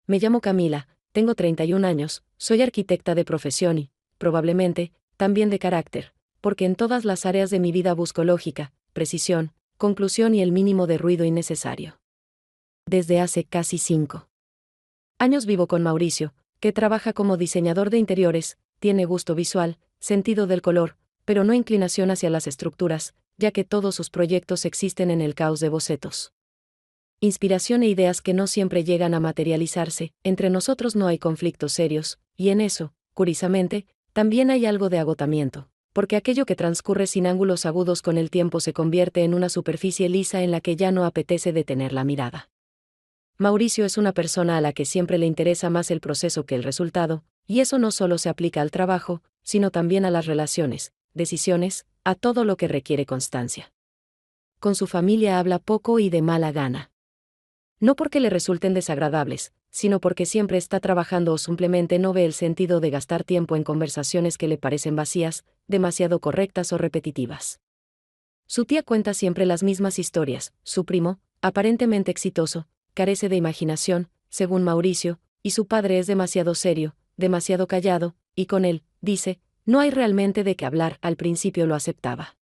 Me llamo Camila, tengo 31 años, soy arquitecta de profesión y, probablemente, también de carácter, porque en todas las áreas de mi vida busco lógica, precisión, conclusión y el mínimo de ruido innecesario. Desde hace casi 5 años vivo con Mauricio, que trabaja como diseñador de interiores, tiene gusto visual, sentido del color, pero no inclinación hacia las estructuras, ya que todos sus proyectos existen en el caos de bocetos. Inspiración e ideas que no siempre llegan a materializarse, entre nosotros no hay conflictos serios, y en eso, curiosamente, también hay algo de agotamiento, porque aquello que transcurre sin ángulos agudos con el tiempo se convierte en una superficie lisa en la que ya no apetece detener la mirada. Mauricio es una persona a la que siempre le interesa más el proceso que el resultado, y eso no solo se aplica al trabajo, sino también a las relaciones, decisiones, a todo lo que requiere constancia. Con su familia habla poco y de mala gana. No porque le resulten desagradables, sino porque siempre está trabajando o simplemente no ve el sentido de gastar tiempo en conversaciones que le parecen vacías, demasiado correctas o repetitivas. Su tía cuenta siempre las mismas historias, su primo, aparentemente exitoso, carece de imaginación, según Mauricio, y su padre es demasiado serio, demasiado callado, y con él, dice, no hay realmente de qué hablar. Al principio lo aceptaba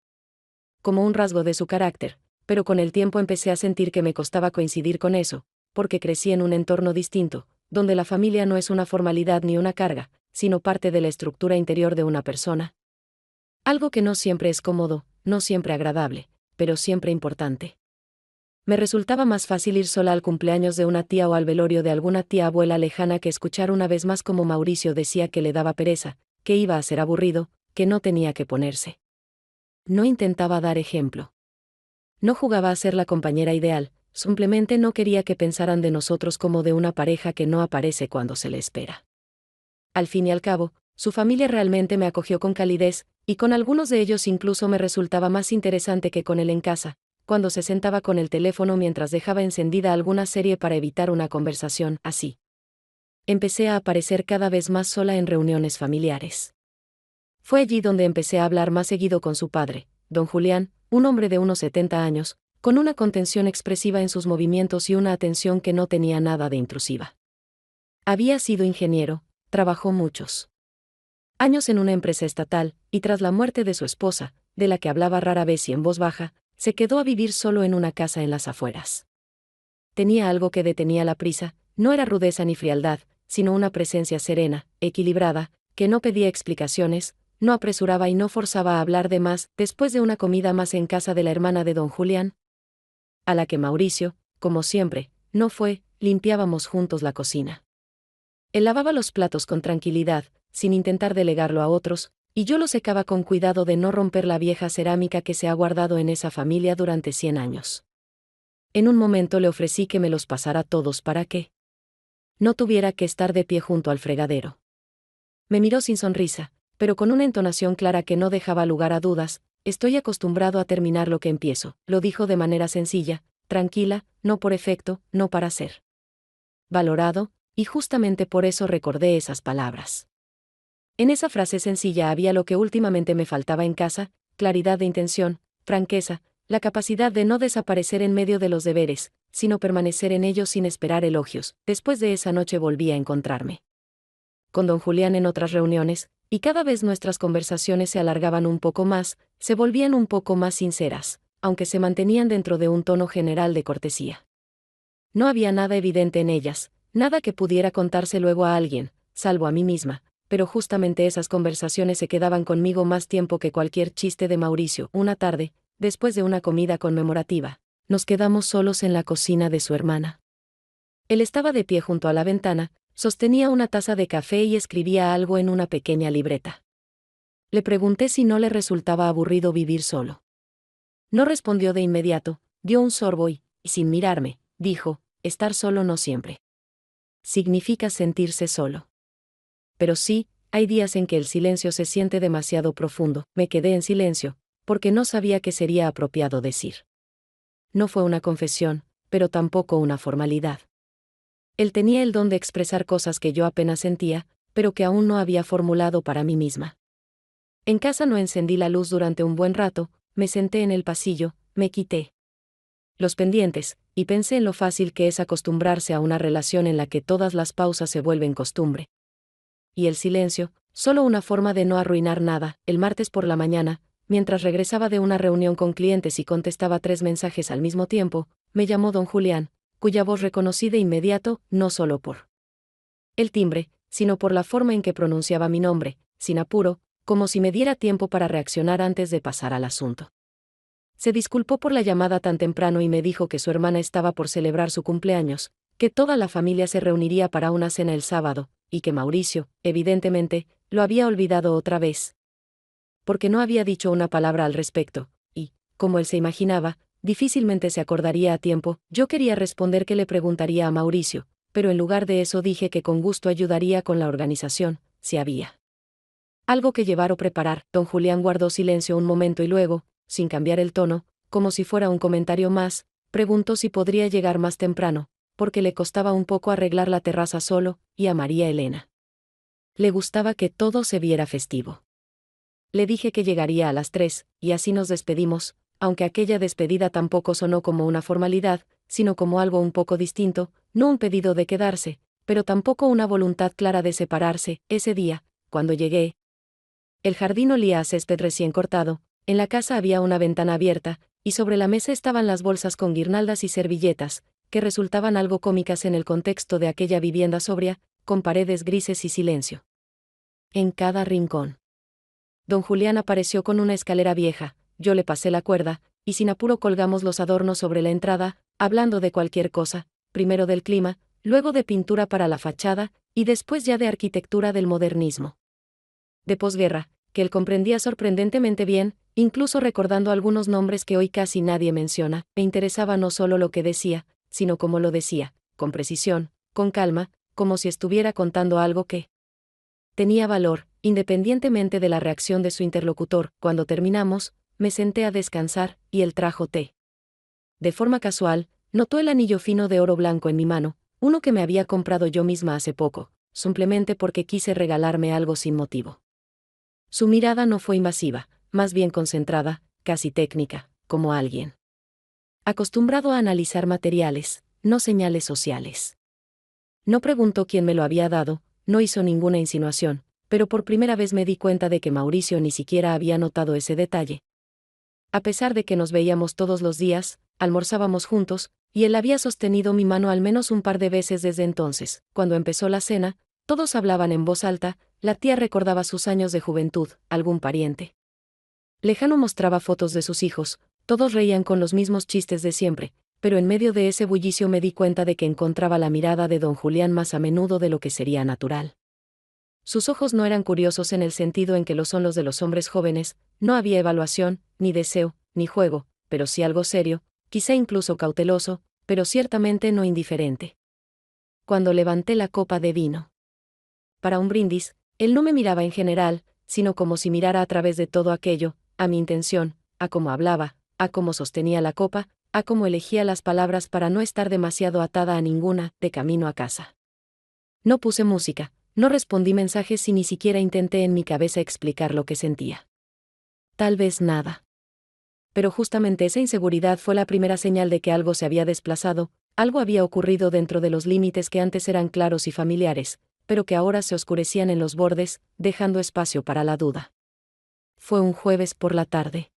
como un rasgo de su carácter, pero con el tiempo empecé a sentir que me costaba coincidir con eso, porque crecí en un entorno distinto, donde la familia no es una formalidad ni una carga, sino parte de la estructura interior de una persona. Algo que no siempre es cómodo, no siempre agradable, pero siempre importante. Me resultaba más fácil ir sola al cumpleaños de una tía o al velorio de alguna tía abuela lejana que escuchar una vez más como Mauricio decía que le daba pereza, que iba a ser aburrido, que no tenía que ponerse. No intentaba dar ejemplo. No jugaba a ser la compañera ideal, simplemente no quería que pensaran de nosotros como de una pareja que no aparece cuando se le espera. Al fin y al cabo, su familia realmente me acogió con calidez, y con algunos de ellos incluso me resultaba más interesante que con él en casa, cuando se sentaba con el teléfono mientras dejaba encendida alguna serie para evitar una conversación así. Empecé a aparecer cada vez más sola en reuniones familiares. Fue allí donde empecé a hablar más seguido con su padre, don Julián, un hombre de unos 70 años, con una contención expresiva en sus movimientos y una atención que no tenía nada de intrusiva. Había sido ingeniero, trabajó muchos años en una empresa estatal, y tras la muerte de su esposa, de la que hablaba rara vez y en voz baja, se quedó a vivir solo en una casa en las afueras. Tenía algo que detenía la prisa, no era rudeza ni frialdad, sino una presencia serena, equilibrada, que no pedía explicaciones, no apresuraba y no forzaba a hablar de más. Después de una comida más en casa de la hermana de don Julián, a la que Mauricio, como siempre, no fue, limpiábamos juntos la cocina. Él lavaba los platos con tranquilidad, sin intentar delegarlo a otros, y yo lo secaba con cuidado de no romper la vieja cerámica que se ha guardado en esa familia durante 100 años. En un momento le ofrecí que me los pasara todos para que no tuviera que estar de pie junto al fregadero. Me miró sin sonrisa, pero con una entonación clara que no dejaba lugar a dudas. Estoy acostumbrado a terminar lo que empiezo, lo dijo de manera sencilla, tranquila, no por efecto, no para ser valorado, y justamente por eso recordé esas palabras. En esa frase sencilla había lo que últimamente me faltaba en casa: claridad de intención, franqueza, la capacidad de no desaparecer en medio de los deberes, sino permanecer en ellos sin esperar elogios. Después de esa noche volví a encontrarme con don Julián en otras reuniones, y cada vez nuestras conversaciones se alargaban un poco más, se volvían un poco más sinceras, aunque se mantenían dentro de un tono general de cortesía. No había nada evidente en ellas, nada que pudiera contarse luego a alguien, salvo a mí misma, pero justamente esas conversaciones se quedaban conmigo más tiempo que cualquier chiste de Mauricio. Una tarde, después de una comida conmemorativa, nos quedamos solos en la cocina de su hermana. Él estaba de pie junto a la ventana, sostenía una taza de café y escribía algo en una pequeña libreta. Le pregunté si no le resultaba aburrido vivir solo. No respondió de inmediato, dio un sorbo y, sin mirarme, dijo: estar solo no siempre significa sentirse solo. Pero sí, hay días en que el silencio se siente demasiado profundo. Me quedé en silencio, porque no sabía qué sería apropiado decir. No fue una confesión, pero tampoco una formalidad. Él tenía el don de expresar cosas que yo apenas sentía, pero que aún no había formulado para mí misma. En casa no encendí la luz durante un buen rato, me senté en el pasillo, me quité los pendientes, y pensé en lo fácil que es acostumbrarse a una relación en la que todas las pausas se vuelven costumbre. Y el silencio, solo una forma de no arruinar nada. El martes por la mañana, mientras regresaba de una reunión con clientes y contestaba 3 mensajes al mismo tiempo, me llamó don Julián, cuya voz reconocí de inmediato, no solo por el timbre, sino por la forma en que pronunciaba mi nombre, sin apuro, como si me diera tiempo para reaccionar antes de pasar al asunto. Se disculpó por la llamada tan temprano y me dijo que su hermana estaba por celebrar su cumpleaños, que toda la familia se reuniría para una cena el sábado, y que Mauricio, evidentemente, lo había olvidado otra vez. Porque no había dicho una palabra al respecto, y, como él se imaginaba, difícilmente se acordaría a tiempo. Yo quería responder que le preguntaría a Mauricio, pero en lugar de eso dije que con gusto ayudaría con la organización, si había algo que llevar o preparar. Don Julián guardó silencio un momento y luego, sin cambiar el tono, como si fuera un comentario más, preguntó si podría llegar más temprano, porque le costaba un poco arreglar la terraza solo, y a María Elena le gustaba que todo se viera festivo. Le dije que llegaría a las 3, y así nos despedimos, aunque aquella despedida tampoco sonó como una formalidad, sino como algo un poco distinto, no un pedido de quedarse, pero tampoco una voluntad clara de separarse. Ese día, cuando llegué, el jardín olía a césped recién cortado, en la casa había una ventana abierta, y sobre la mesa estaban las bolsas con guirnaldas y servilletas, que resultaban algo cómicas en el contexto de aquella vivienda sobria, con paredes grises y silencio en cada rincón. Don Julián apareció con una escalera vieja, yo le pasé la cuerda, y sin apuro colgamos los adornos sobre la entrada, hablando de cualquier cosa, primero del clima, luego de pintura para la fachada, y después ya de arquitectura del modernismo de posguerra, que él comprendía sorprendentemente bien, incluso recordando algunos nombres que hoy casi nadie menciona. Me interesaba no solo lo que decía, sino cómo lo decía, con precisión, con calma, como si estuviera contando algo que tenía valor, independientemente de la reacción de su interlocutor. Cuando terminamos, me senté a descansar, y él trajo té. De forma casual, notó el anillo fino de oro blanco en mi mano, uno que me había comprado yo misma hace poco, simplemente porque quise regalarme algo sin motivo. Su mirada no fue invasiva, más bien concentrada, casi técnica, como alguien acostumbrado a analizar materiales, no señales sociales. No preguntó quién me lo había dado, no hizo ninguna insinuación, pero por primera vez me di cuenta de que Mauricio ni siquiera había notado ese detalle. A pesar de que nos veíamos todos los días, almorzábamos juntos, y él había sostenido mi mano al menos un par de veces desde entonces. Cuando empezó la cena, todos hablaban en voz alta, la tía recordaba sus años de juventud, algún pariente lejano mostraba fotos de sus hijos, todos reían con los mismos chistes de siempre, pero en medio de ese bullicio me di cuenta de que encontraba la mirada de don Julián más a menudo de lo que sería natural. Sus ojos no eran curiosos en el sentido en que lo son los de los hombres jóvenes, no había evaluación, ni deseo, ni juego, pero sí algo serio, quizá incluso cauteloso, pero ciertamente no indiferente. Cuando levanté la copa de vino para un brindis, él no me miraba en general, sino como si mirara a través de todo aquello, a mi intención, a cómo hablaba, a cómo sostenía la copa, a cómo elegía las palabras para no estar demasiado atada a ninguna, de camino a casa. No puse música, no respondí mensajes y ni siquiera intenté en mi cabeza explicar lo que sentía. Tal vez nada. Pero justamente esa inseguridad fue la primera señal de que algo se había desplazado, algo había ocurrido dentro de los límites que antes eran claros y familiares, pero que ahora se oscurecían en los bordes, dejando espacio para la duda. Fue un jueves por la tarde.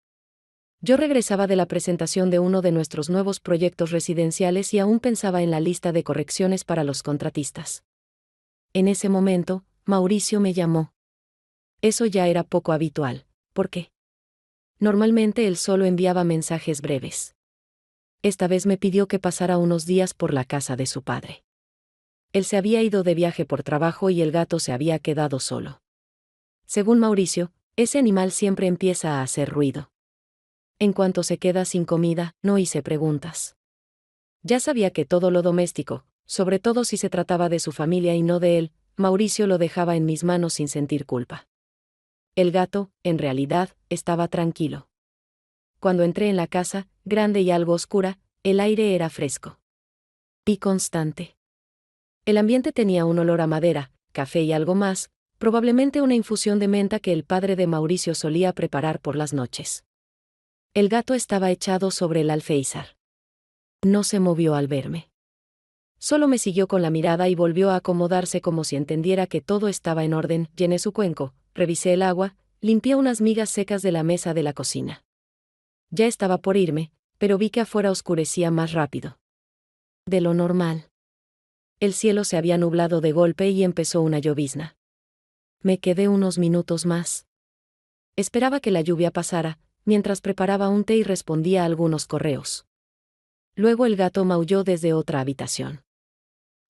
Yo regresaba de la presentación de uno de nuestros nuevos proyectos residenciales y aún pensaba en la lista de correcciones para los contratistas. En ese momento, Mauricio me llamó. Eso ya era poco habitual. ¿Por qué? Normalmente él solo enviaba mensajes breves. Esta vez me pidió que pasara unos días por la casa de su padre. Él se había ido de viaje por trabajo y el gato se había quedado solo. Según Mauricio, ese animal siempre empieza a hacer ruido. En cuanto se queda sin comida, no hice preguntas. Ya sabía que todo lo doméstico, sobre todo si se trataba de su familia y no de él, Mauricio lo dejaba en mis manos sin sentir culpa. El gato, en realidad, estaba tranquilo. Cuando entré en la casa, grande y algo oscura, el aire era fresco y constante. El ambiente tenía un olor a madera, café y algo más, probablemente una infusión de menta que el padre de Mauricio solía preparar por las noches. El gato estaba echado sobre el alféizar. No se movió al verme. Solo me siguió con la mirada y volvió a acomodarse como si entendiera que todo estaba en orden. Llené su cuenco, revisé el agua, limpié unas migas secas de la mesa de la cocina. Ya estaba por irme, pero vi que afuera oscurecía más rápido de lo normal. El cielo se había nublado de golpe y empezó una llovizna. Me quedé unos minutos más. Esperaba que la lluvia pasara, mientras preparaba un té y respondía a algunos correos. Luego el gato maulló desde otra habitación.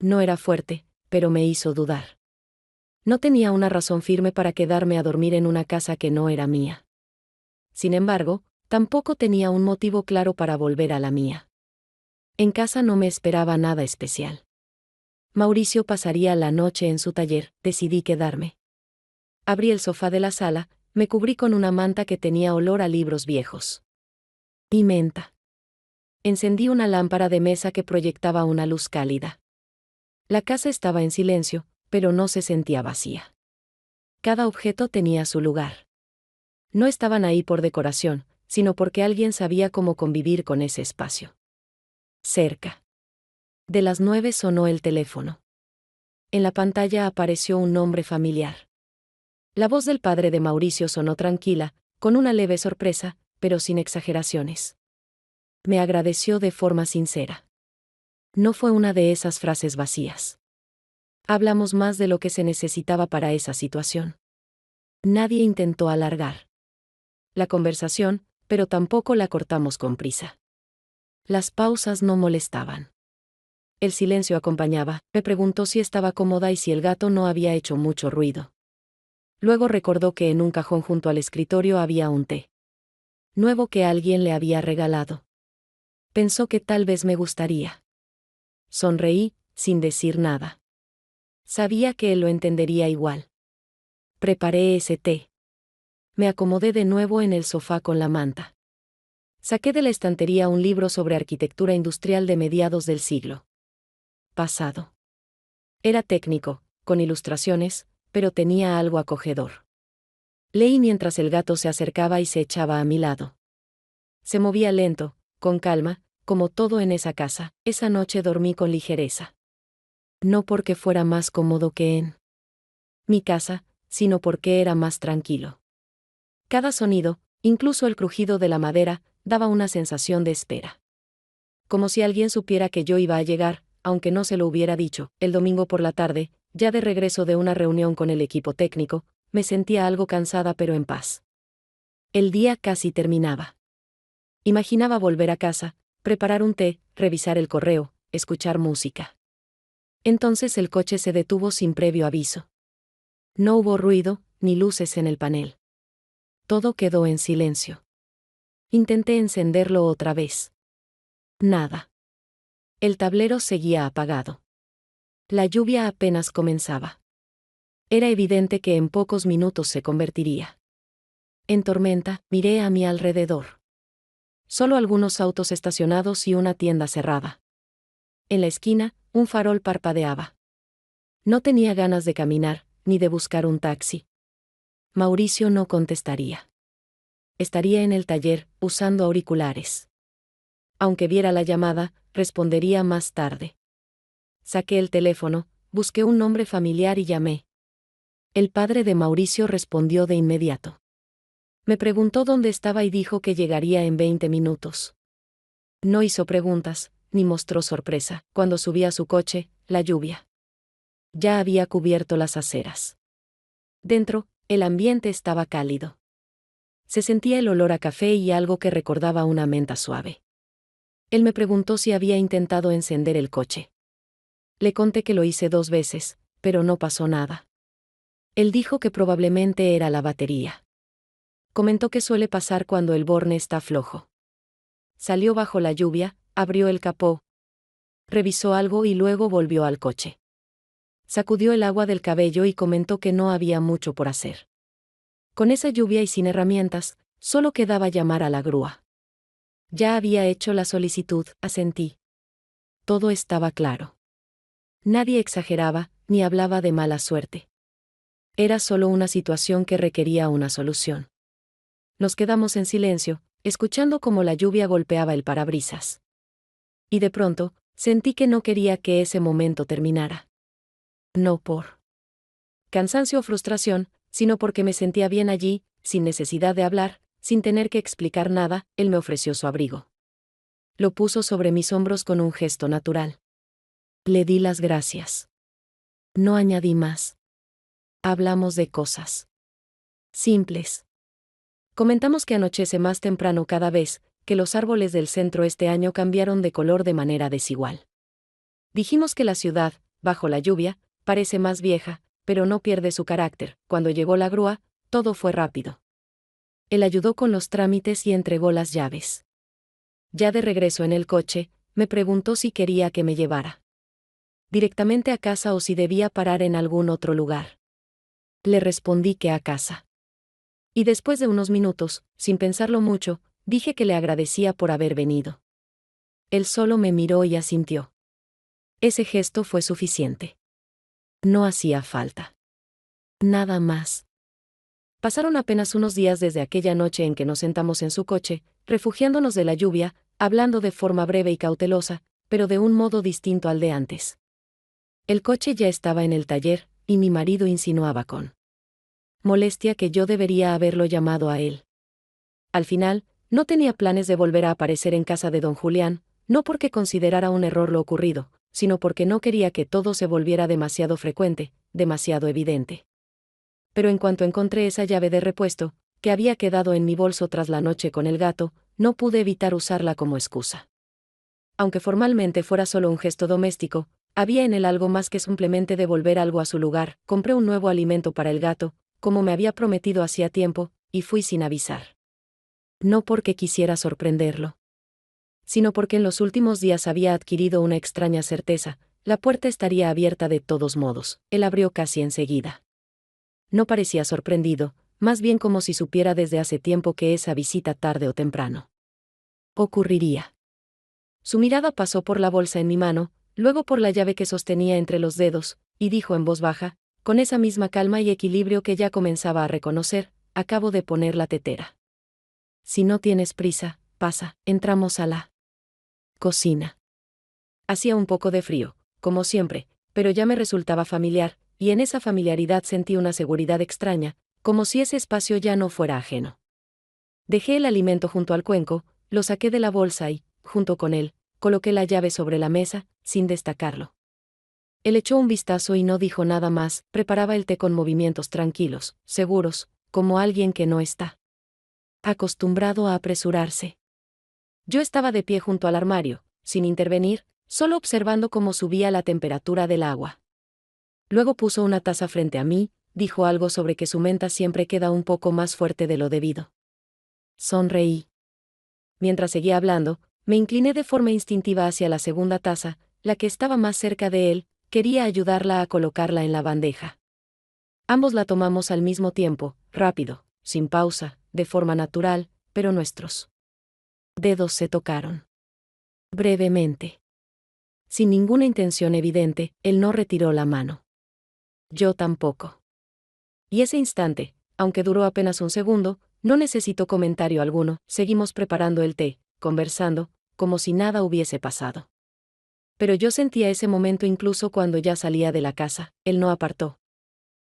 No era fuerte, pero me hizo dudar. No tenía una razón firme para quedarme a dormir en una casa que no era mía. Sin embargo, tampoco tenía un motivo claro para volver a la mía. En casa no me esperaba nada especial. Mauricio pasaría la noche en su taller, decidí quedarme. Abrí el sofá de la sala, me cubrí con una manta que tenía olor a libros viejos y menta. Encendí una lámpara de mesa que proyectaba una luz cálida. La casa estaba en silencio, pero no se sentía vacía. Cada objeto tenía su lugar. No estaban ahí por decoración, sino porque alguien sabía cómo convivir con ese espacio. Cerca de las 9 sonó el teléfono. En la pantalla apareció un nombre familiar. La voz del padre de Mauricio sonó tranquila, con una leve sorpresa, pero sin exageraciones. Me agradeció de forma sincera. No fue una de esas frases vacías. Hablamos más de lo que se necesitaba para esa situación. Nadie intentó alargar la conversación, pero tampoco la cortamos con prisa. Las pausas no molestaban. El silencio acompañaba. Me preguntó si estaba cómoda y si el gato no había hecho mucho ruido. Luego recordó que en un cajón junto al escritorio había un té nuevo que alguien le había regalado. Pensó que tal vez me gustaría. Sonreí, sin decir nada. Sabía que él lo entendería igual. Preparé ese té. Me acomodé de nuevo en el sofá con la manta. Saqué de la estantería un libro sobre arquitectura industrial de mediados del siglo pasado. Era técnico, con ilustraciones, pero tenía algo acogedor. Leí mientras el gato se acercaba y se echaba a mi lado. Se movía lento, con calma, como todo en esa casa. Esa noche dormí con ligereza. No porque fuera más cómodo que en mi casa, sino porque era más tranquilo. Cada sonido, incluso el crujido de la madera, daba una sensación de espera. Como si alguien supiera que yo iba a llegar, aunque no se lo hubiera dicho. El domingo por la tarde, ya de regreso de una reunión con el equipo técnico, me sentía algo cansada pero en paz. El día casi terminaba. Imaginaba volver a casa, preparar un té, revisar el correo, escuchar música. Entonces el coche se detuvo sin previo aviso. No hubo ruido, ni luces en el panel. Todo quedó en silencio. Intenté encenderlo otra vez. Nada. El tablero seguía apagado. La lluvia apenas comenzaba. Era evidente que en pocos minutos se convertiría en tormenta. Miré a mi alrededor. Solo algunos autos estacionados y una tienda cerrada. En la esquina, un farol parpadeaba. No tenía ganas de caminar, ni de buscar un taxi. Mauricio no contestaría. Estaría en el taller, usando auriculares. Aunque viera la llamada, respondería más tarde. Saqué el teléfono, busqué un nombre familiar y llamé. El padre de Mauricio respondió de inmediato. Me preguntó dónde estaba y dijo que llegaría en 20 minutos. No hizo preguntas, ni mostró sorpresa. Cuando subí a su coche, la lluvia ya había cubierto las aceras. Dentro, el ambiente estaba cálido. Se sentía el olor a café y algo que recordaba una menta suave. Él me preguntó si había intentado encender el coche. Le conté que lo hice 2 veces, pero no pasó nada. Él dijo que probablemente era la batería. Comentó que suele pasar cuando el borne está flojo. Salió bajo la lluvia, abrió el capó, revisó algo y luego volvió al coche. Sacudió el agua del cabello y comentó que no había mucho por hacer. Con esa lluvia y sin herramientas, solo quedaba llamar a la grúa. Ya había hecho la solicitud, asentí. Todo estaba claro. Nadie exageraba, ni hablaba de mala suerte. Era solo una situación que requería una solución. Nos quedamos en silencio, escuchando cómo la lluvia golpeaba el parabrisas. Y de pronto, sentí que no quería que ese momento terminara. No por cansancio o frustración, sino porque me sentía bien allí, sin necesidad de hablar, sin tener que explicar nada. Él me ofreció su abrigo. Lo puso sobre mis hombros con un gesto natural. Le di las gracias. No añadí más. Hablamos de cosas simples. Comentamos que anochece más temprano cada vez, que los árboles del centro este año cambiaron de color de manera desigual. Dijimos que la ciudad, bajo la lluvia, parece más vieja, pero no pierde su carácter. Cuando llegó la grúa, todo fue rápido. Él ayudó con los trámites y entregó las llaves. Ya de regreso en el coche, me preguntó si quería que me llevara directamente a casa o si debía parar en algún otro lugar. Le respondí que a casa. Y después de unos minutos, sin pensarlo mucho, dije que le agradecía por haber venido. Él solo me miró y asintió. Ese gesto fue suficiente. No hacía falta nada más. Pasaron apenas unos días desde aquella noche en que nos sentamos en su coche, refugiándonos de la lluvia, hablando de forma breve y cautelosa, pero de un modo distinto al de antes. El coche ya estaba en el taller, y mi marido insinuaba con molestia que yo debería haberlo llamado a él. Al final, no tenía planes de volver a aparecer en casa de don Julián, no porque considerara un error lo ocurrido, sino porque no quería que todo se volviera demasiado frecuente, demasiado evidente. Pero en cuanto encontré esa llave de repuesto, que había quedado en mi bolso tras la noche con el gato, no pude evitar usarla como excusa. Aunque formalmente fuera solo un gesto doméstico, había en él algo más que simplemente devolver algo a su lugar. Compré un nuevo alimento para el gato, como me había prometido hacía tiempo, y fui sin avisar. No porque quisiera sorprenderlo, sino porque en los últimos días había adquirido una extraña certeza: la puerta estaría abierta de todos modos. Él abrió casi enseguida. No parecía sorprendido, más bien como si supiera desde hace tiempo que esa visita tarde o temprano ocurriría. Su mirada pasó por la bolsa en mi mano, luego por la llave que sostenía entre los dedos, y dijo en voz baja, con esa misma calma y equilibrio que ya comenzaba a reconocer: acabo de poner la tetera. Si no tienes prisa, pasa. Entramos a la cocina. Hacía un poco de frío, como siempre, pero ya me resultaba familiar, y en esa familiaridad sentí una seguridad extraña, como si ese espacio ya no fuera ajeno. Dejé el alimento junto al cuenco, lo saqué de la bolsa y, junto con él, coloqué la llave sobre la mesa, sin destacarlo. Él echó un vistazo y no dijo nada más. Preparaba el té con movimientos tranquilos, seguros, como alguien que no está acostumbrado a apresurarse. Yo estaba de pie junto al armario, sin intervenir, solo observando cómo subía la temperatura del agua. Luego puso una taza frente a mí, dijo algo sobre que su menta siempre queda un poco más fuerte de lo debido. Sonreí. Mientras seguía hablando, me incliné de forma instintiva hacia la segunda taza, la que estaba más cerca de él. Quería ayudarla a colocarla en la bandeja. Ambos la tomamos al mismo tiempo, rápido, sin pausa, de forma natural, pero nuestros dedos se tocaron. Brevemente. Sin ninguna intención evidente, él no retiró la mano. Yo tampoco. Y ese instante, aunque duró apenas un segundo, no necesitó comentario alguno. Seguimos preparando el té, conversando, como si nada hubiese pasado. Pero yo sentía ese momento incluso cuando ya salía de la casa. Él no apartó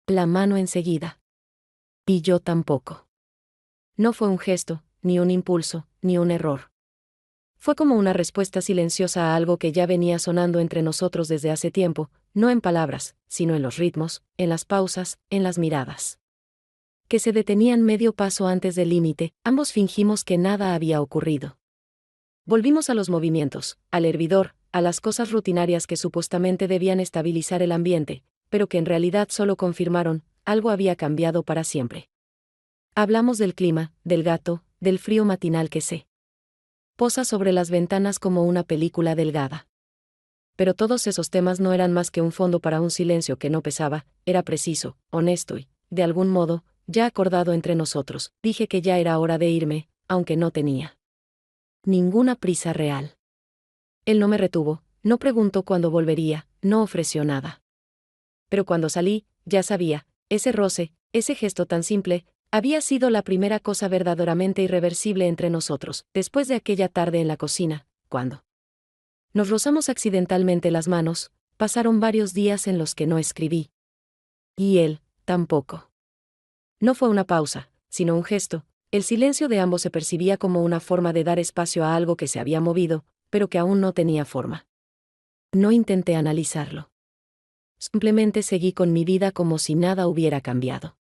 la mano enseguida. Y yo tampoco. No fue un gesto, ni un impulso, ni un error. Fue como una respuesta silenciosa a algo que ya venía sonando entre nosotros desde hace tiempo, no en palabras, sino en los ritmos, en las pausas, en las miradas que se detenían medio paso antes del límite. Ambos fingimos que nada había ocurrido. Volvimos a los movimientos, al hervidor, a las cosas rutinarias que supuestamente debían estabilizar el ambiente, pero que en realidad solo confirmaron: algo había cambiado para siempre. Hablamos del clima, del gato, del frío matinal que se posa sobre las ventanas como una película delgada. Pero todos esos temas no eran más que un fondo para un silencio que no pesaba, era preciso, honesto y, de algún modo, ya acordado entre nosotros. Dije que ya era hora de irme, aunque no tenía ninguna prisa real. Él no me retuvo, no preguntó cuándo volvería, no ofreció nada. Pero cuando salí, ya sabía, ese roce, ese gesto tan simple, había sido la primera cosa verdaderamente irreversible entre nosotros. Después de aquella tarde en la cocina, cuando Nos rozamos accidentalmente las manos, pasaron varios días en los que no escribí. Y él, tampoco. No fue una pausa, sino un gesto. El silencio de ambos se percibía como una forma de dar espacio a algo que se había movido, pero que aún no tenía forma. No intenté analizarlo. Simplemente seguí con mi vida como si nada hubiera cambiado.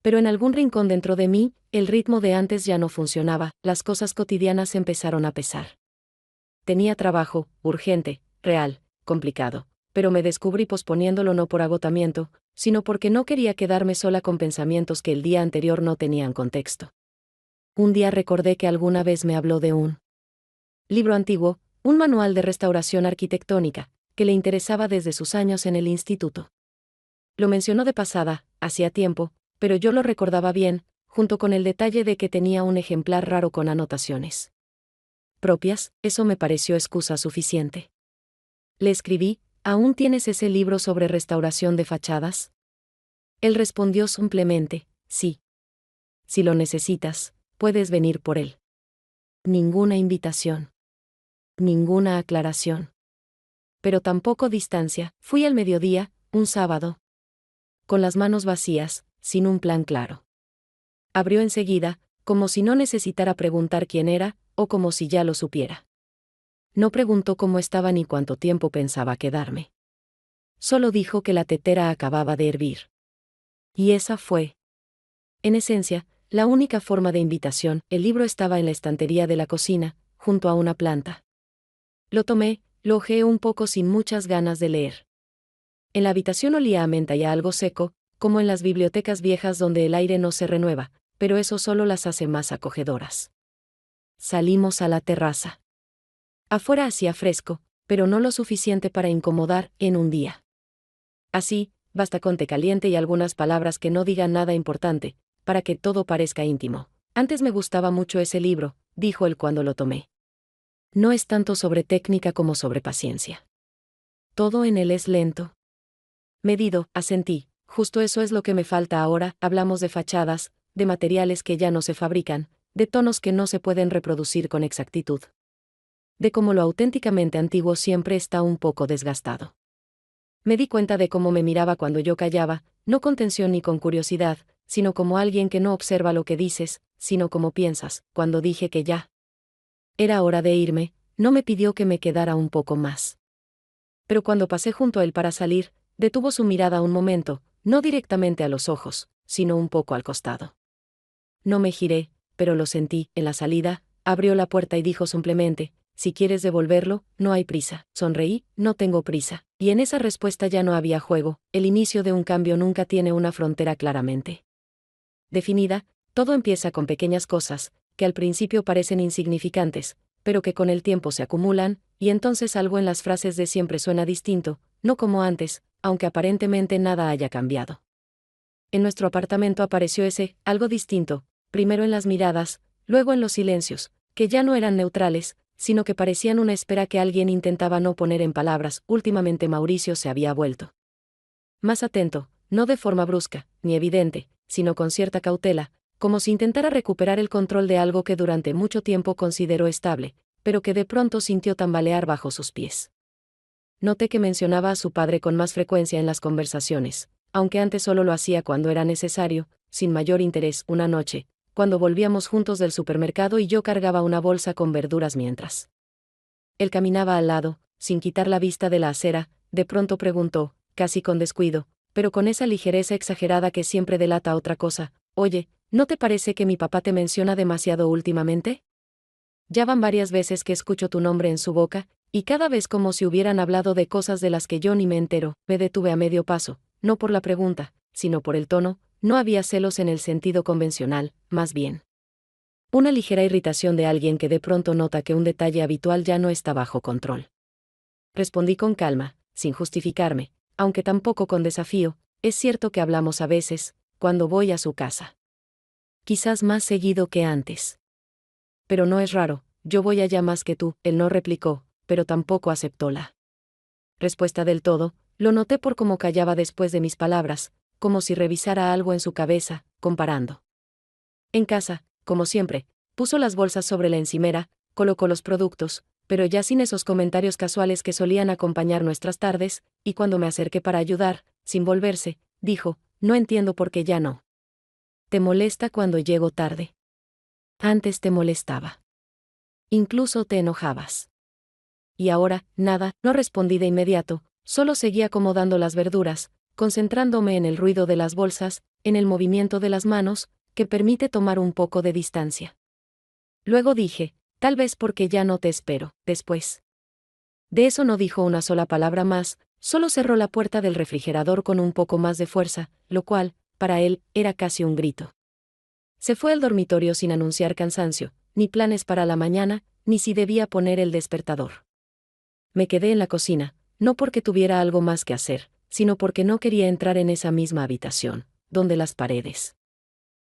Pero en algún rincón dentro de mí, el ritmo de antes ya no funcionaba, las cosas cotidianas empezaron a pesar. Tenía trabajo, urgente, real, complicado, pero me descubrí posponiéndolo no por agotamiento, sino porque no quería quedarme sola con pensamientos que el día anterior no tenían contexto. Un día recordé que alguna vez me habló de un libro antiguo, un manual de restauración arquitectónica, que le interesaba desde sus años en el instituto. Lo mencionó de pasada, hacía tiempo, pero yo lo recordaba bien, junto con el detalle de que tenía un ejemplar raro con anotaciones propias. Eso me pareció excusa suficiente. Le escribí: ¿aún tienes ese libro sobre restauración de fachadas? Él respondió simplemente: sí. Si lo necesitas, puedes venir por él. Ninguna invitación. Ninguna aclaración. Pero tampoco distancia. Fui al mediodía, un sábado. Con las manos vacías, sin un plan claro. Abrió enseguida, como si no necesitara preguntar quién era, o como si ya lo supiera. No preguntó cómo estaba ni cuánto tiempo pensaba quedarme. Solo dijo que la tetera acababa de hervir. Y esa fue, en esencia, la única forma de invitación. El libro estaba en la estantería de la cocina, junto a una planta. Lo tomé, lo hojeé un poco sin muchas ganas de leer. En la habitación olía a menta y a algo seco, como en las bibliotecas viejas donde el aire no se renueva, pero eso solo las hace más acogedoras. Salimos a la terraza. Afuera hacía fresco, pero no lo suficiente para incomodar en un día. Así, basta con té caliente y algunas palabras que no digan nada importante, para que todo parezca íntimo. Antes me gustaba mucho ese libro, dijo él cuando lo tomé. No es tanto sobre técnica como sobre paciencia. Todo en él es lento. Medido, asentí. Justo eso es lo que me falta ahora. Hablamos de fachadas, de materiales que ya no se fabrican, de tonos que no se pueden reproducir con exactitud. De cómo lo auténticamente antiguo siempre está un poco desgastado. Me di cuenta de cómo me miraba cuando yo callaba, no con tensión ni con curiosidad, sino como alguien que no observa lo que dices, sino como piensas. Cuando dije que ya era hora de irme, no me pidió que me quedara un poco más. Pero cuando pasé junto a él para salir, detuvo su mirada un momento, no directamente a los ojos, sino un poco al costado. No me giré, pero lo sentí. En la salida, abrió la puerta y dijo simplemente: si quieres devolverlo, no hay prisa. Sonreí: no tengo prisa. Y en esa respuesta ya no había juego. El inicio de un cambio nunca tiene una frontera claramente definida. Todo empieza con pequeñas cosas, que al principio parecen insignificantes, pero que con el tiempo se acumulan, y entonces algo en las frases de siempre suena distinto, no como antes, aunque aparentemente nada haya cambiado. En nuestro apartamento apareció ese algo distinto, primero en las miradas, luego en los silencios, que ya no eran neutrales, sino que parecían una espera que alguien intentaba no poner en palabras. Últimamente Mauricio se había vuelto más atento, no de forma brusca, ni evidente, sino con cierta cautela, como si intentara recuperar el control de algo que durante mucho tiempo consideró estable, pero que de pronto sintió tambalear bajo sus pies. Noté que mencionaba a su padre con más frecuencia en las conversaciones, aunque antes solo lo hacía cuando era necesario, sin mayor interés. Una noche, cuando volvíamos juntos del supermercado y yo cargaba una bolsa con verduras mientras él caminaba al lado, sin quitar la vista de la acera, de pronto preguntó, casi con descuido, pero con esa ligereza exagerada que siempre delata otra cosa: oye, ¿no te parece que mi papá te menciona demasiado últimamente? Ya van varias veces que escucho tu nombre en su boca, y cada vez como si hubieran hablado de cosas de las que yo ni me entero. Me detuve a medio paso, no por la pregunta, sino por el tono. No había celos en el sentido convencional, más bien una ligera irritación de alguien que de pronto nota que un detalle habitual ya no está bajo control. Respondí con calma, sin justificarme, aunque tampoco con desafío: es cierto que hablamos a veces, cuando voy a su casa. Quizás más seguido que antes. Pero no es raro, yo voy allá más que tú. Él no replicó, pero tampoco aceptó la respuesta del todo. Lo noté por cómo callaba después de mis palabras, como si revisara algo en su cabeza, comparando. En casa, como siempre, puso las bolsas sobre la encimera, colocó los productos, pero ya sin esos comentarios casuales que solían acompañar nuestras tardes, y cuando me acerqué para ayudar, sin volverse, dijo, no entiendo por qué ya no. ¿Te molesta cuando llego tarde? Antes te molestaba. Incluso te enojabas. Y ahora, nada, no respondí de inmediato, solo seguí acomodando las verduras, concentrándome en el ruido de las bolsas, en el movimiento de las manos, que permite tomar un poco de distancia. Luego dije, tal vez porque ya no te espero, después. De eso no dijo una sola palabra más, solo cerró la puerta del refrigerador con un poco más de fuerza, lo cual, para él, era casi un grito. Se fue al dormitorio sin anunciar cansancio, ni planes para la mañana, ni si debía poner el despertador. Me quedé en la cocina, no porque tuviera algo más que hacer, sino porque no quería entrar en esa misma habitación, donde las paredes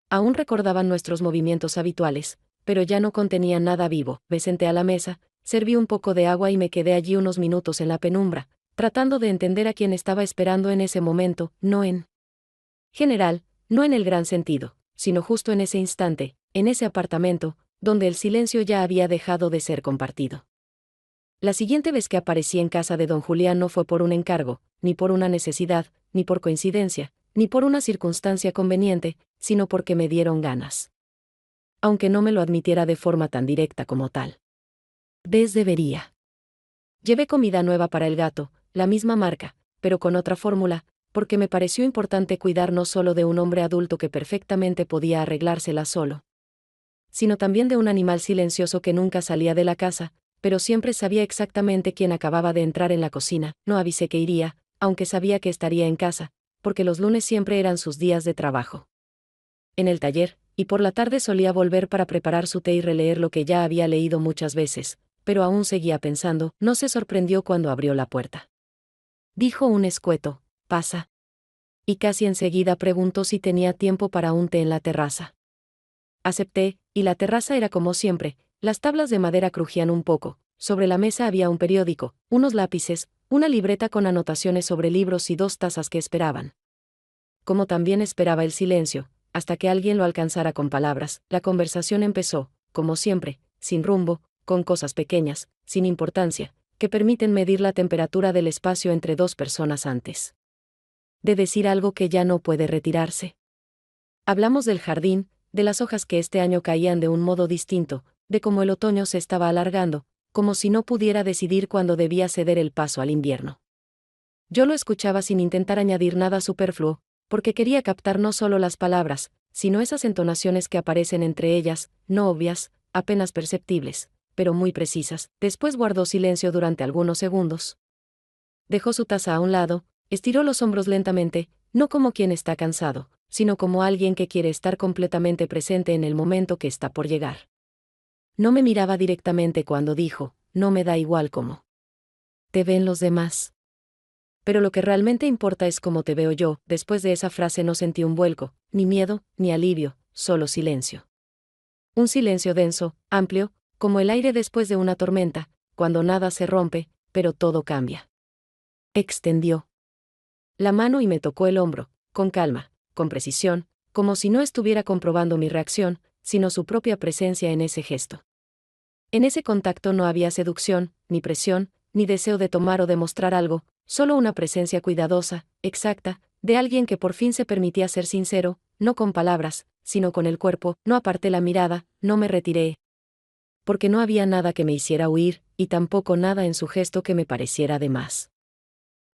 aún recordaban nuestros movimientos habituales, pero ya no contenían nada vivo. Me senté a la mesa, serví un poco de agua y me quedé allí unos minutos en la penumbra, tratando de entender a quién estaba esperando en ese momento, no en general, no en el gran sentido, sino justo en ese instante, en ese apartamento, donde el silencio ya había dejado de ser compartido. La siguiente vez que aparecí en casa de don Julián no fue por un encargo, ni por una necesidad, ni por coincidencia, ni por una circunstancia conveniente, sino porque me dieron ganas. Aunque no me lo admitiera de forma tan directa como tal. Debería. Llevé comida nueva para el gato, la misma marca, pero con otra fórmula, porque me pareció importante cuidar no solo de un hombre adulto que perfectamente podía arreglársela solo, sino también de un animal silencioso que nunca salía de la casa, pero siempre sabía exactamente quién acababa de entrar en la cocina. No avisé que iría, aunque sabía que estaría en casa, porque los lunes siempre eran sus días de trabajo. En el taller, y por la tarde solía volver para preparar su té y releer lo que ya había leído muchas veces, pero aún seguía pensando. No se sorprendió cuando abrió la puerta. Dijo un escueto, pasa. Y casi enseguida preguntó si tenía tiempo para un té en la terraza. Acepté, y la terraza era como siempre. Las tablas de madera crujían un poco, sobre la mesa había un periódico, unos lápices, una libreta con anotaciones sobre libros y 2 tazas que esperaban. Como también esperaba el silencio, hasta que alguien lo alcanzara con palabras. La conversación empezó, como siempre, sin rumbo, con cosas pequeñas, sin importancia, que permiten medir la temperatura del espacio entre 2 personas antes de decir algo que ya no puede retirarse. Hablamos del jardín, de las hojas que este año caían de un modo distinto, de cómo el otoño se estaba alargando, como si no pudiera decidir cuándo debía ceder el paso al invierno. Yo lo escuchaba sin intentar añadir nada superfluo, porque quería captar no solo las palabras, sino esas entonaciones que aparecen entre ellas, no obvias, apenas perceptibles, pero muy precisas. Después guardó silencio durante algunos segundos. Dejó su taza a un lado, estiró los hombros lentamente, no como quien está cansado, sino como alguien que quiere estar completamente presente en el momento que está por llegar. No me miraba directamente cuando dijo, no me da igual cómo te ven los demás. Pero lo que realmente importa es cómo te veo yo. Después de esa frase no sentí un vuelco, ni miedo, ni alivio, solo silencio. Un silencio denso, amplio, como el aire después de una tormenta, cuando nada se rompe, pero todo cambia. Extendió la mano y me tocó el hombro, con calma, con precisión, como si no estuviera comprobando mi reacción, sino su propia presencia en ese gesto. En ese contacto no había seducción, ni presión, ni deseo de tomar o demostrar algo, solo una presencia cuidadosa, exacta, de alguien que por fin se permitía ser sincero, no con palabras, sino con el cuerpo. No aparté la mirada, no me retiré. Porque no había nada que me hiciera huir, y tampoco nada en su gesto que me pareciera de más.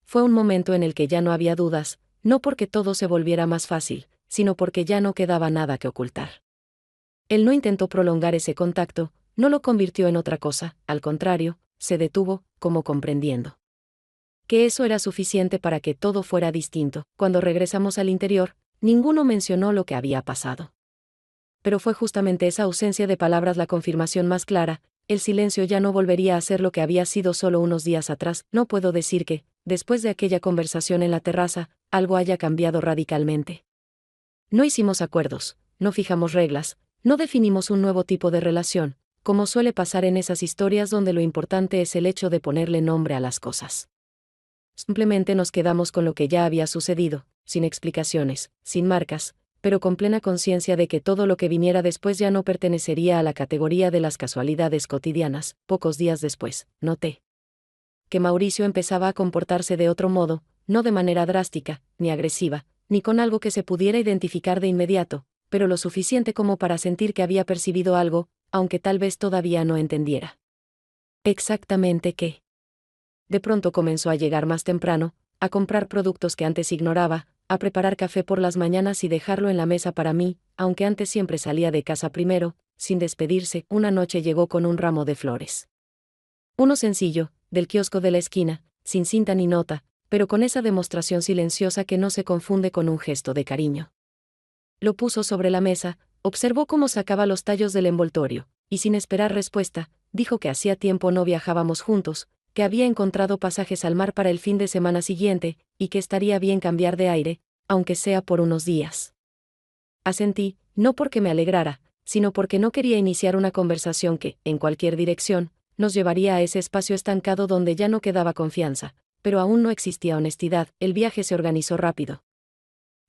Fue un momento en el que ya no había dudas, no porque todo se volviera más fácil, sino porque ya no quedaba nada que ocultar. Él no intentó prolongar ese contacto, no lo convirtió en otra cosa, al contrario, se detuvo, como comprendiendo que eso era suficiente para que todo fuera distinto. Cuando regresamos al interior, ninguno mencionó lo que había pasado. Pero fue justamente esa ausencia de palabras la confirmación más clara. El silencio ya no volvería a ser lo que había sido solo unos días atrás. No puedo decir que, después de aquella conversación en la terraza, algo haya cambiado radicalmente. No hicimos acuerdos, no fijamos reglas, no definimos un nuevo tipo de relación, como suele pasar en esas historias donde lo importante es el hecho de ponerle nombre a las cosas. Simplemente nos quedamos con lo que ya había sucedido, sin explicaciones, sin marcas, pero con plena conciencia de que todo lo que viniera después ya no pertenecería a la categoría de las casualidades cotidianas. Pocos días después, noté que Mauricio empezaba a comportarse de otro modo, no de manera drástica, ni agresiva, ni con algo que se pudiera identificar de inmediato, pero lo suficiente como para sentir que había percibido algo, aunque tal vez todavía no entendiera exactamente qué. De pronto comenzó a llegar más temprano, a comprar productos que antes ignoraba, a preparar café por las mañanas y dejarlo en la mesa para mí, aunque antes siempre salía de casa primero. Sin despedirse, una noche llegó con un ramo de flores. Uno sencillo, del kiosco de la esquina, sin cinta ni nota, pero con esa demostración silenciosa que no se confunde con un gesto de cariño. Lo puso sobre la mesa, observó cómo sacaba los tallos del envoltorio, y sin esperar respuesta, dijo que hacía tiempo no viajábamos juntos, que había encontrado pasajes al mar para el fin de semana siguiente, y que estaría bien cambiar de aire, aunque sea por unos días. Asentí, no porque me alegrara, sino porque no quería iniciar una conversación que, en cualquier dirección, nos llevaría a ese espacio estancado donde ya no quedaba confianza, pero aún no existía honestidad. El viaje se organizó rápido.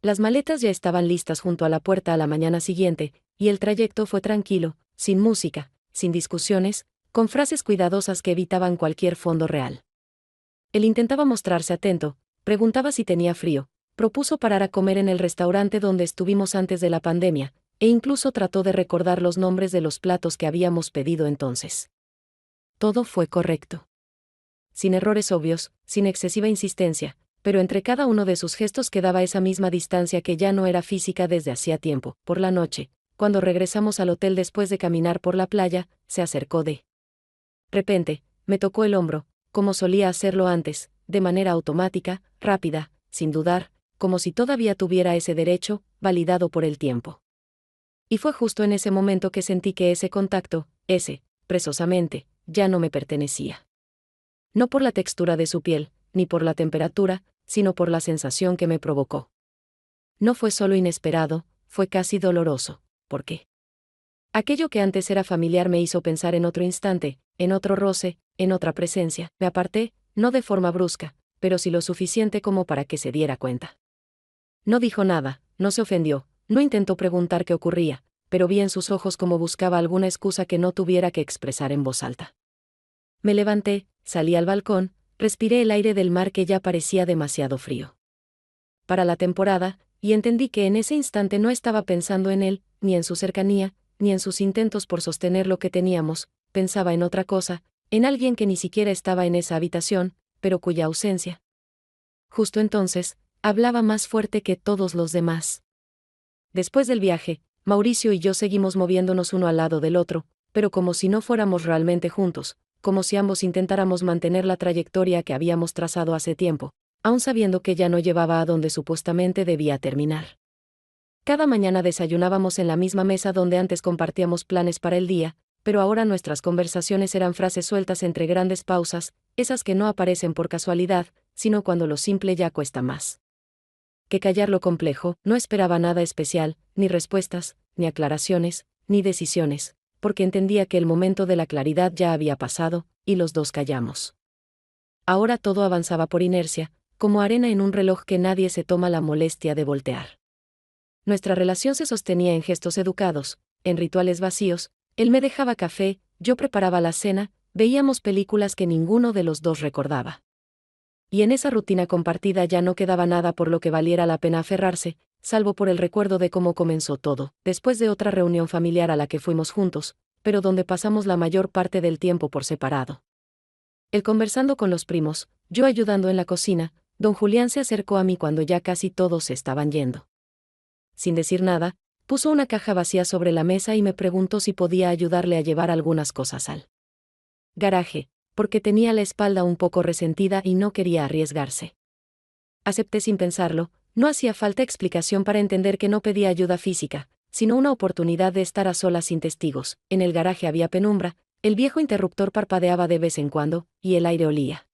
Las maletas ya estaban listas junto a la puerta a la mañana siguiente, y el trayecto fue tranquilo, sin música, sin discusiones, con frases cuidadosas que evitaban cualquier fondo real. Él intentaba mostrarse atento, preguntaba si tenía frío, propuso parar a comer en el restaurante donde estuvimos antes de la pandemia, e incluso trató de recordar los nombres de los platos que habíamos pedido entonces. Todo fue correcto. Sin errores obvios, sin excesiva insistencia, pero entre cada uno de sus gestos quedaba esa misma distancia que ya no era física desde hacía tiempo. Por la noche, cuando regresamos al hotel después de caminar por la playa, se acercó de repente, me tocó el hombro, como solía hacerlo antes, de manera automática, rápida, sin dudar, como si todavía tuviera ese derecho, validado por el tiempo. Y fue justo en ese momento que sentí que ese contacto, precisamente, ya no me pertenecía. No por la textura de su piel, ni por la temperatura, sino por la sensación que me provocó. No fue solo inesperado, fue casi doloroso. ¿Por qué? Aquello que antes era familiar me hizo pensar en otro instante, en otro roce, en otra presencia. Me aparté, no de forma brusca, pero sí lo suficiente como para que se diera cuenta. No dijo nada, no se ofendió, no intentó preguntar qué ocurría, pero vi en sus ojos como buscaba alguna excusa que no tuviera que expresar en voz alta. Me levanté, salí al balcón, respiré el aire del mar que ya parecía demasiado frío para la temporada, y entendí que en ese instante no estaba pensando en él, ni en su cercanía, ni en sus intentos por sostener lo que teníamos. Pensaba en otra cosa, en alguien que ni siquiera estaba en esa habitación, pero cuya ausencia, justo entonces, hablaba más fuerte que todos los demás. Después del viaje, Mauricio y yo seguimos moviéndonos uno al lado del otro, pero como si no fuéramos realmente juntos, como si ambos intentáramos mantener la trayectoria que habíamos trazado hace tiempo, aun sabiendo que ya no llevaba a donde supuestamente debía terminar. Cada mañana desayunábamos en la misma mesa donde antes compartíamos planes para el día, pero ahora nuestras conversaciones eran frases sueltas entre grandes pausas, esas que no aparecen por casualidad, sino cuando lo simple ya cuesta más que callar lo complejo. No esperaba nada especial, ni respuestas, ni aclaraciones, ni decisiones, porque entendía que el momento de la claridad ya había pasado, y los dos callamos. Ahora todo avanzaba por inercia, como arena en un reloj que nadie se toma la molestia de voltear. Nuestra relación se sostenía en gestos educados, en rituales vacíos. Él me dejaba café, yo preparaba la cena, veíamos películas que ninguno de los dos recordaba. Y en esa rutina compartida ya no quedaba nada por lo que valiera la pena aferrarse, salvo por el recuerdo de cómo comenzó todo, después de otra reunión familiar a la que fuimos juntos, pero donde pasamos la mayor parte del tiempo por separado. Él conversando con los primos, yo ayudando en la cocina. Don Julián se acercó a mí cuando ya casi todos se estaban yendo. Sin decir nada, puso una caja vacía sobre la mesa y me preguntó si podía ayudarle a llevar algunas cosas al garaje, porque tenía la espalda un poco resentida y no quería arriesgarse. Acepté sin pensarlo. No hacía falta explicación para entender que no pedía ayuda física, sino una oportunidad de estar a solas sin testigos. En el garaje había penumbra, el viejo interruptor parpadeaba de vez en cuando, y el aire olía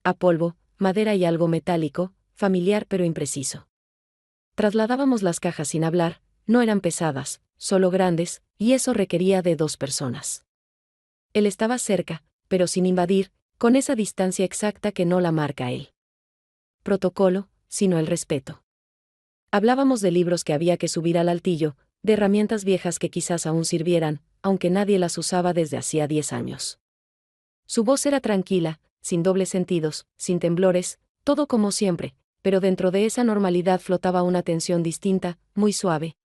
a polvo, madera y algo metálico, familiar pero impreciso. Trasladábamos las cajas sin hablar, no eran pesadas, solo grandes, y eso requería de 2 personas. Él estaba cerca, pero sin invadir, con esa distancia exacta que no la marca él. Protocolo, sino el respeto. Hablábamos de libros que había que subir al altillo, de herramientas viejas que quizás aún sirvieran, aunque nadie las usaba desde hacía 10 años. Su voz era tranquila, sin dobles sentidos, sin temblores, todo como siempre, pero dentro de esa normalidad flotaba una tensión distinta, muy suave,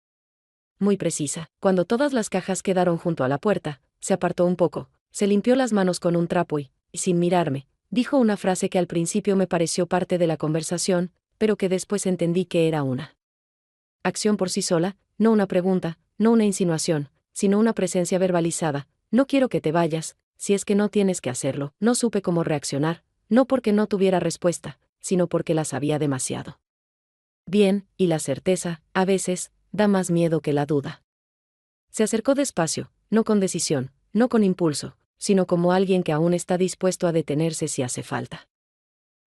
muy precisa. Cuando todas las cajas quedaron junto a la puerta, se apartó un poco, se limpió las manos con un trapo y, sin mirarme, dijo una frase que al principio me pareció parte de la conversación, pero que después entendí que era una acción por sí sola, no una pregunta, no una insinuación, sino una presencia verbalizada. No quiero que te vayas, si es que no tienes que hacerlo. No supe cómo reaccionar, no porque no tuviera respuesta, sino porque la sabía demasiado bien, y la certeza, a veces, da más miedo que la duda. Se acercó despacio, no con decisión, no con impulso, sino como alguien que aún está dispuesto a detenerse si hace falta.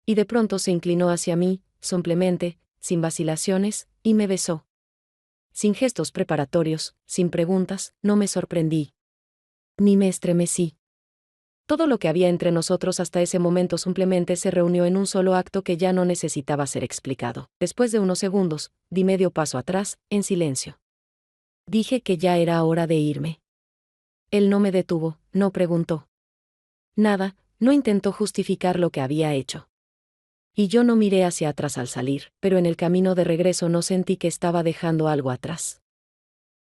Y de pronto se inclinó hacia mí, somplemente, sin vacilaciones, y me besó. Sin gestos preparatorios, sin preguntas, no me sorprendí. Ni me estremecí. Todo lo que había entre nosotros hasta ese momento simplemente se reunió en un solo acto que ya no necesitaba ser explicado. Después de unos segundos, di medio paso atrás, en silencio. Dije que ya era hora de irme. Él no me detuvo, no preguntó nada, no intentó justificar lo que había hecho. Y yo no miré hacia atrás al salir, pero en el camino de regreso no sentí que estaba dejando algo atrás.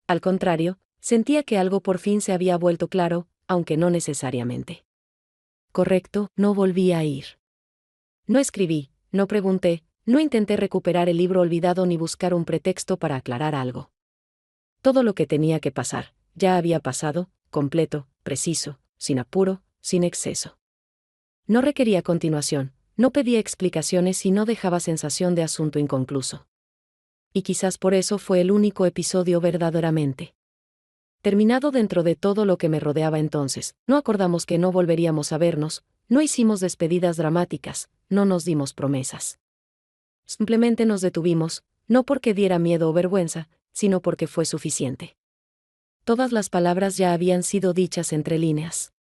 Al contrario, sentía que algo por fin se había vuelto claro, aunque no necesariamente. Correcto, no volví a ir. No escribí, no pregunté, no intenté recuperar el libro olvidado ni buscar un pretexto para aclarar algo. Todo lo que tenía que pasar, ya había pasado, completo, preciso, sin apuro, sin exceso. No requería continuación, no pedía explicaciones y no dejaba sensación de asunto inconcluso. Y quizás por eso fue el único episodio verdaderamente terminado dentro de todo lo que me rodeaba entonces. No acordamos que no volveríamos a vernos, no hicimos despedidas dramáticas, no nos dimos promesas. Simplemente nos detuvimos, no porque diera miedo o vergüenza, sino porque fue suficiente. Todas las palabras ya habían sido dichas entre líneas.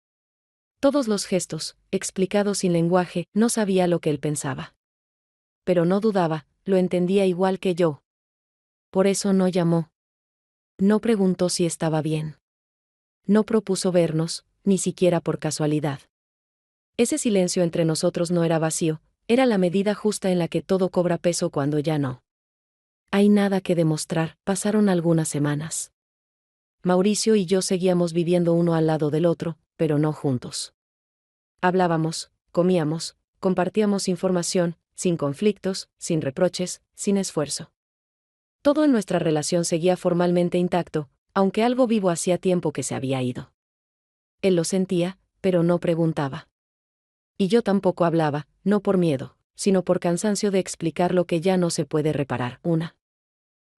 Todos los gestos, explicados sin lenguaje, no sabía lo que él pensaba. Pero no dudaba, lo entendía igual que yo. Por eso no llamó. No preguntó si estaba bien. No propuso vernos, ni siquiera por casualidad. Ese silencio entre nosotros no era vacío, era la medida justa en la que todo cobra peso cuando ya no hay nada que demostrar. Pasaron algunas semanas. Mauricio y yo seguíamos viviendo uno al lado del otro, pero no juntos. Hablábamos, comíamos, compartíamos información, sin conflictos, sin reproches, sin esfuerzo. Todo en nuestra relación seguía formalmente intacto, aunque algo vivo hacía tiempo que se había ido. Él lo sentía, pero no preguntaba. Y yo tampoco hablaba, no por miedo, sino por cansancio de explicar lo que ya no se puede reparar. Una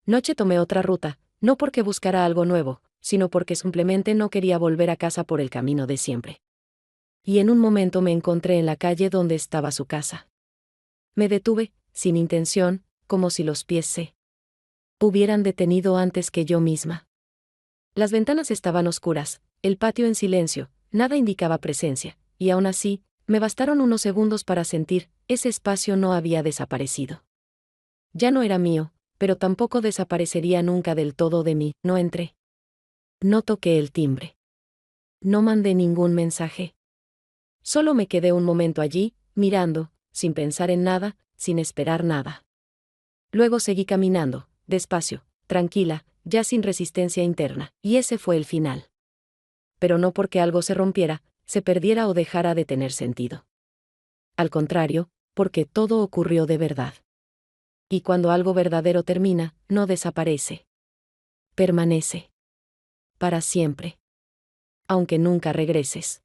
noche tomé otra ruta, no porque buscara algo nuevo, sino porque simplemente no quería volver a casa por el camino de siempre. Y en un momento me encontré en la calle donde estaba su casa. Me detuve, sin intención, como si los pies se hubieran detenido antes que yo misma. Las ventanas estaban oscuras, el patio en silencio, nada indicaba presencia, y aún así, me bastaron unos segundos para sentir, ese espacio no había desaparecido. Ya no era mío, pero tampoco desaparecería nunca del todo de mí. No entré. No toqué el timbre. No mandé ningún mensaje. Solo me quedé un momento allí, mirando, sin pensar en nada, sin esperar nada. Luego seguí caminando, despacio, tranquila, ya sin resistencia interna, y ese fue el final. Pero no porque algo se rompiera, se perdiera o dejara de tener sentido. Al contrario, porque todo ocurrió de verdad. Y cuando algo verdadero termina, no desaparece. Permanece. Para siempre. Aunque nunca regreses.